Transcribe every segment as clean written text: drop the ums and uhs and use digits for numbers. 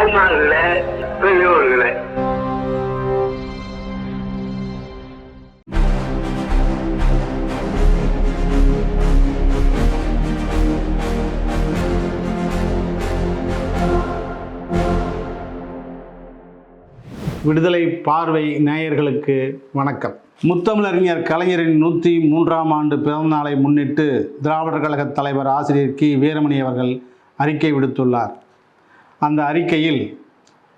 முன்னாள் பெரியோர்களே, விடுதலை பார்வை நேயர்களுக்கு வணக்கம். முத்தமிழறிஞர் கலைஞரின் 103ஆம் ஆண்டு பிறந்தநாளை முன்னிட்டு திராவிடர் கழக தலைவர் ஆசிரியர் கி. வீரமணி அவர்கள் அறிக்கை விடுத்துள்ளார். அந்த அறிக்கையில்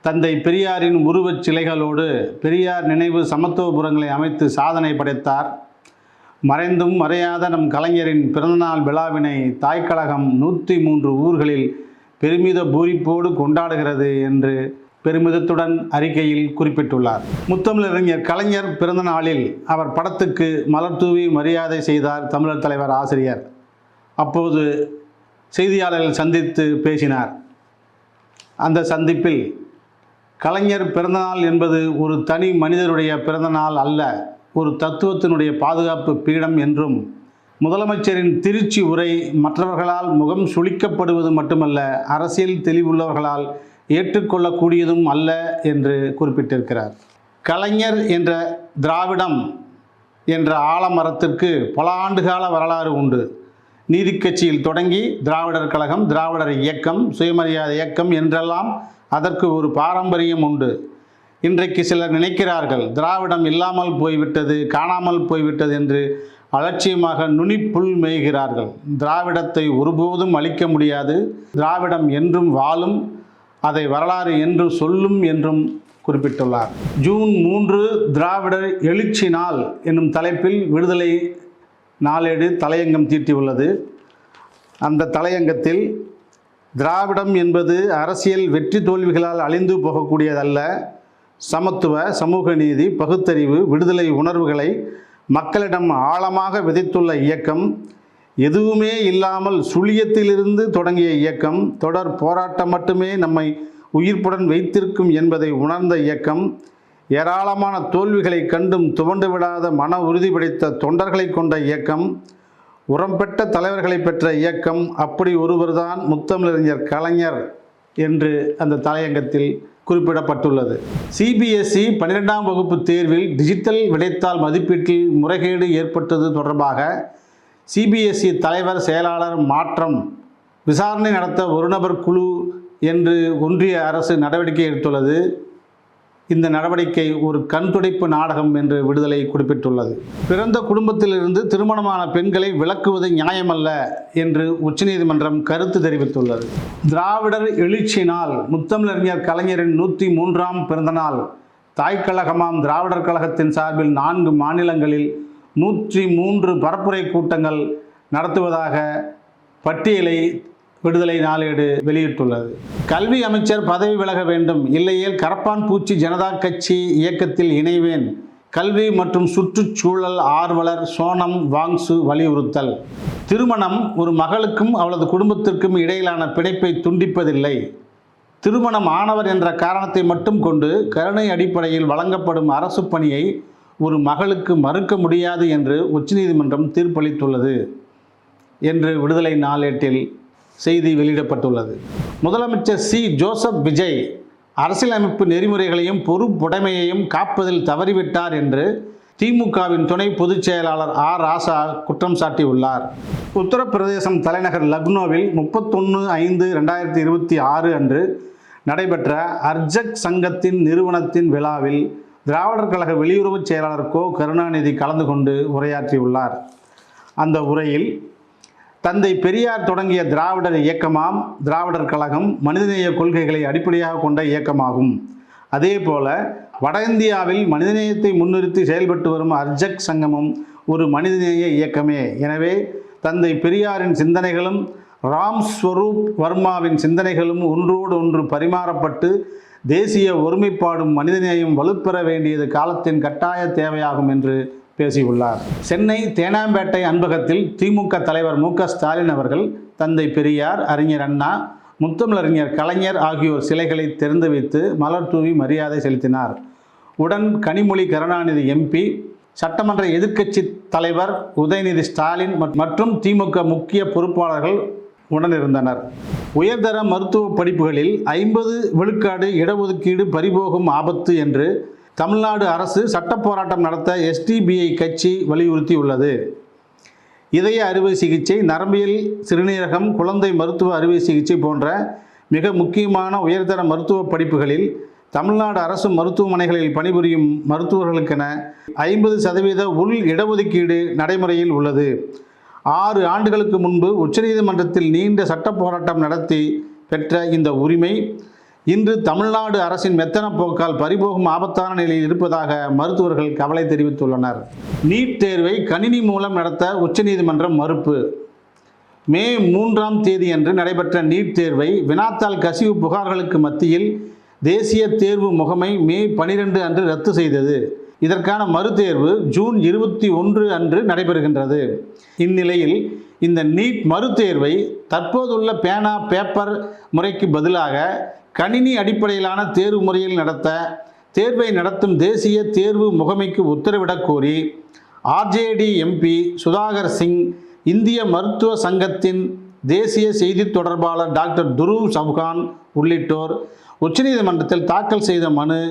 தந்தை பெரியாரின் உருவச் சிலைகளோடு பெரியார் நினைவு சமத்துவபுரங்களை அமைத்து சாதனை படைத்தார். மறைந்தும் மறையாத நம் கலைஞரின் பிறந்தநாள் விழாவினை தாய்க்கழகம் 103 ஊர்களில் பெருமித பூரிப்போடு கொண்டாடுகிறது என்று பெருமிதத்துடன் அறிக்கையில் குறிப்பிட்டுள்ளார். முத்தமிழறிஞர் கலைஞர் பிறந்த நாளில் அவர் படத்துக்கு மலர் தூவி மரியாதை செய்தார் தமிழர் தலைவர் ஆசிரியர். அப்போது செய்தியாளர்கள் சந்தித்து பேசினார். அந்த சந்திப்பில் கலைஞர் பிறந்தநாள் என்பது ஒரு தனி மனிதருடைய பிறந்தநாள் அல்ல, ஒரு தத்துவத்தினுடைய பாதுகாப்பு பீடம் என்றும், முதலமைச்சரின் திருச்சி உரை மற்றவர்களால் முகம் சுளிக்கப்படுவது மட்டுமல்ல, அரசியல் தெளிவுள்ளவர்களால் ஏற்றுக்கொள்ளக்கூடியதும் அல்ல என்று குறிப்பிட்டிருக்கிறார். கலைஞர் என்ற திராவிடம் என்ற ஆலமரத்திற்கு பல ஆண்டுகால வரலாறு உண்டு. நீதி கட்சியில் தொடங்கி திராவிடர் கழகம், திராவிடர் இயக்கம், சுயமரியாதை இயக்கம் என்றெல்லாம் அதற்கு ஒரு பாரம்பரியம் உண்டு. இன்றைக்கு சிலர் நினைக்கிறார்கள் திராவிடம் இல்லாமல் போய்விட்டது, காணாமல் போய்விட்டது என்று அலட்சியமாக நுனிப்புல் மேய்கிறார்கள். திராவிடத்தை ஒருபோதும் அழிக்க முடியாது. திராவிடம் என்றும் வாழும், அதை வரலாறு என்று சொல்லும் என்றும் குறிப்பிட்டுள்ளார். ஜூன் 3 திராவிடர் எழுச்சி நாள் என்னும் தலைப்பில் விடுதலை நாளேடு தலையங்கம் தீட்டியுள்ளது. அந்த தலையங்கத்தில் திராவிடம் என்பது அரசியல் வெற்றி தோல்விகளால் அழிந்து போகக்கூடியதல்ல, சமத்துவ, சமூக நீதி, பகுத்தறிவு, விடுதலை உணர்வுகளை மக்களிடம் ஆழமாக விதைத்துள்ள இயக்கம், எதுவுமே இல்லாமல் சுழியத்திலிருந்து தொடங்கிய இயக்கம், தொடர் போராட்டம் மட்டுமே நம்மை உயிர்ப்புடன் வைத்திருக்கும் என்பதை உணர்ந்த இயக்கம், ஏராளமான தோல்விகளை கண்டும் துவண்டு விடாத மன உறுதி படைத்த தொண்டர்களை கொண்ட இயக்கம், உரம்பெற்ற தலைவர்களை பெற்ற இயக்கம். அப்படி ஒருவர்தான் முத்தமிழறிஞர் கலைஞர் என்று அந்த தலையங்கத்தில் குறிப்பிடப்பட்டுள்ளது. சிபிஎஸ்இ 12ஆம் வகுப்பு தேர்வில் டிஜிட்டல் விடைத்தாள் மதிப்பீட்டில் முறைகேடு ஏற்பட்டது தொடர்பாக சிபிஎஸ்இ தலைவர் செயலாளர் மாற்றம், விசாரணை நடத்த ஒரு நபர் குழு என்று ஒன்றிய அரசு நடவடிக்கை எடுத்துள்ளது. இந்த நடவடிக்கை ஒரு கண்துடைப்பு நாடகம் என்று விடுதலை குறிப்பிட்டுள்ளது. பிறந்த குடும்பத்திலிருந்து திருமணமான பெண்களை விலக்குவது நியாயமல்ல என்று உச்சநீதிமன்றம் கருத்து தெரிவித்துள்ளது. திராவிடர் எழுச்சி நாள், முத்தமிழறிஞர் கலைஞரின் 103ஆம் பிறந்தநாள் தாய்க்கழகமாம் திராவிடர் கழகத்தின் சார்பில் 4 மாநிலங்களில் 103 பரப்புரை கூட்டங்கள் நடத்துவதாக பட்டியலை விடுதலை நாளேடு வெளியிட்டுள்ளது. கல்வி அமைச்சர் பதவி விலக வேண்டும், இல்லையேல் கரப்பான் பூச்சி ஜனதா கட்சி இயக்கத்தில் இணைவேன், கல்வி மற்றும் சுற்றுச்சூழல் ஆர்வலர் சோனம் வாங்சு வலியுறுத்தல். திருமணம் ஒரு மகளுக்கும் அவளது குடும்பத்திற்கும் இடையிலான பிணைப்பை துண்டிப்பதில்லை. திருமணம் ஆனவர் என்ற காரணத்தை மட்டும் கொண்டு கருணை அடிப்படையில் வழங்கப்படும் அரசு பணியை ஒரு மகளுக்கு மறுக்க முடியாது என்று உச்சநீதிமன்றம் தீர்ப்பளித்துள்ளது என்று விடுதலை நாளேட்டில் செய்தி வெளியிடப்பட்டுள்ளது. முதலமைச்சர் சி. ஜோசப் விஜய் அரசியலமைப்பு நெறிமுறைகளையும் பொறுப்புடைமையையும் காப்பதில் தவறிவிட்டார் என்று திமுகவின் துணை பொதுச் செயலாளர் ஆர். ராசா குற்றம் சாட்டியுள்ளார். உத்தரப்பிரதேசம் தலைநகர் லக்னோவில் 31/5/2026 அன்று நடைபெற்ற அர்ஜக் சங்கத்தின் நிறுவனத்தின் விழாவில் திராவிடர் கழக வெளியுறவுச் செயலாளர் கோ. கருணாநிதி கலந்து கொண்டு உரையாற்றியுள்ளார். அந்த உரையில் தந்தை பெரியார் தொடங்கிய திராவிடர் இயக்கமாம் திராவிடர் கழகம் மனிதநேய கொள்கைகளை அடிப்படையாக கொண்ட இயக்கமாகும். அதேபோல வட இந்தியாவில் மனிதநேயத்தை முன்னிறுத்தி செயல்பட்டு வரும் அர்ஜக் சங்கமும் ஒரு மனிதநேய இயக்கமே. எனவே தந்தை பெரியாரின் சிந்தனைகளும் ராம் ஸ்வரூப் வர்மாவின் சிந்தனைகளும் ஒன்றோடு ஒன்று பரிமாறப்பட்டு தேசிய ஒருமைப்பாடும் மனிதநேயம் வலுப்பெற வேண்டியது காலத்தின் கட்டாய தேவையாகும் என்று பேசியுள்ளார். சென்னை தேனாம்பேட்டை அன்பகத்தில் திமுக தலைவர் மு.க. ஸ்டாலின் அவர்கள் தந்தை பெரியார், அறிஞர் அண்ணா, முத்தமிழறிஞர் கலைஞர் ஆகியோர் சிலைகளை திறந்து வைத்து மலர் தூவி மரியாதை செலுத்தினார். உடன் கனிமொழி கருணாநிதி எம்பி, சட்டமன்ற எதிர்க்கட்சி தலைவர் உதயநிதி ஸ்டாலின் மற்றும் திமுக முக்கிய பொறுப்பாளர்கள் உடனிருந்தனர். உயர்தர மருத்துவ படிப்புகளில் 50 விழுக்காடு இடஒதுக்கீடு பறிபோகும் ஆபத்து என்று தமிழ்நாடு அரசு சட்ட போராட்டம் நடத்த SDPI கட்சி வலியுறுத்தியுள்ளது. இதய அறுவை சிகிச்சை, நரம்பியல், சிறுநீரகம், குழந்தை மருத்துவ அறுவை சிகிச்சை போன்ற மிக முக்கியமான உயர்தர மருத்துவ படிப்புகளில் தமிழ்நாடு அரசு மருத்துவமனைகளில் பணிபுரியும் மருத்துவர்களுக்கென 50% உள் இடஒதுக்கீடு நடைமுறையில் உள்ளது. 6 ஆண்டுகளுக்கு முன்பு உச்சநீதிமன்றத்தில் நீண்ட சட்ட போராட்டம் நடத்தி பெற்ற இந்த உரிமை இன்று தமிழ்நாடு அரசின் மெத்தன போக்கால் பறிபோகும் ஆபத்தான நிலையில் இருப்பதாக மருத்துவர்கள் கவலை தெரிவித்துள்ளனர். நீட் தேர்வை கணினி மூலம் நடத்த உச்சநீதிமன்றம் மறுப்பு. மே 3ஆம் தேதியன்று நடைபெற்ற நீட் தேர்வை வினாத்தாள் கசிவு புகார்களுக்கு மத்தியில் தேசிய தேர்வு முகமை மே 12 அன்று ரத்து செய்தது. இதற்கான மறுதேர்வு ஜூன் 21 அன்று நடைபெறுகின்றது. இந்நிலையில் இந்த நீட் மறுதேர்வை தற்போதுள்ள பேனா பேப்பர் முறைக்கு பதிலாக கணினி அடிப்படையிலான தேர்வு முறையில் நடத்த தேர்வை நடத்தும் தேசிய தேர்வு முகமைக்கு உத்தரவிடக் கோரி RJD MP சுதாகர் சிங், இந்திய மருத்துவ சங்கத்தின் தேசிய செய்தி தொடர்பாளர் டாக்டர் துருவ் சவுகான் உள்ளிட்டோர் உச்சநீதிமன்றத்தில் தாக்கல் செய்த மனு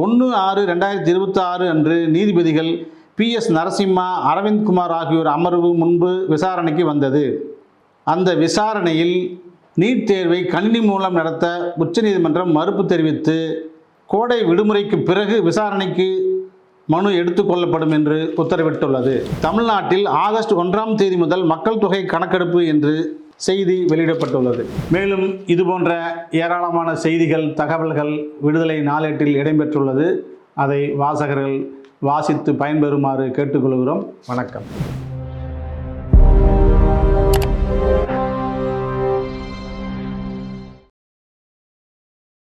1/6/2026 அன்று நீதிபதிகள் PS நரசிம்மா, அரவிந்த்குமார் ஆகியோர் அமர்வு முன்பு விசாரணைக்கு வந்தது. அந்த விசாரணையில் நீட் தேர்வை கணினி மூலம் நடத்த உச்சநீதிமன்றம் மறுப்பு தெரிவித்து கோடை விடுமுறைக்கு பிறகு விசாரணைக்கு மனு எடுத்துக்கொள்ளப்படும் என்று உத்தரவிட்டுள்ளது. தமிழ்நாட்டில் ஆகஸ்ட் 1ஆம் தேதி முதல் மக்கள் தொகை கணக்கெடுப்பு என்று செய்தி வெளியிடப்பட்டுள்ளது. மேலும் இதுபோன்ற ஏராளமான செய்திகள், தகவல்கள் விடுதலை நாளேட்டில் இடம்பெற்றுள்ளது. அதை வாசகர்கள் வாசித்து பயன்பெறுமாறு கேட்டுக்கொள்கிறோம். வணக்கம்.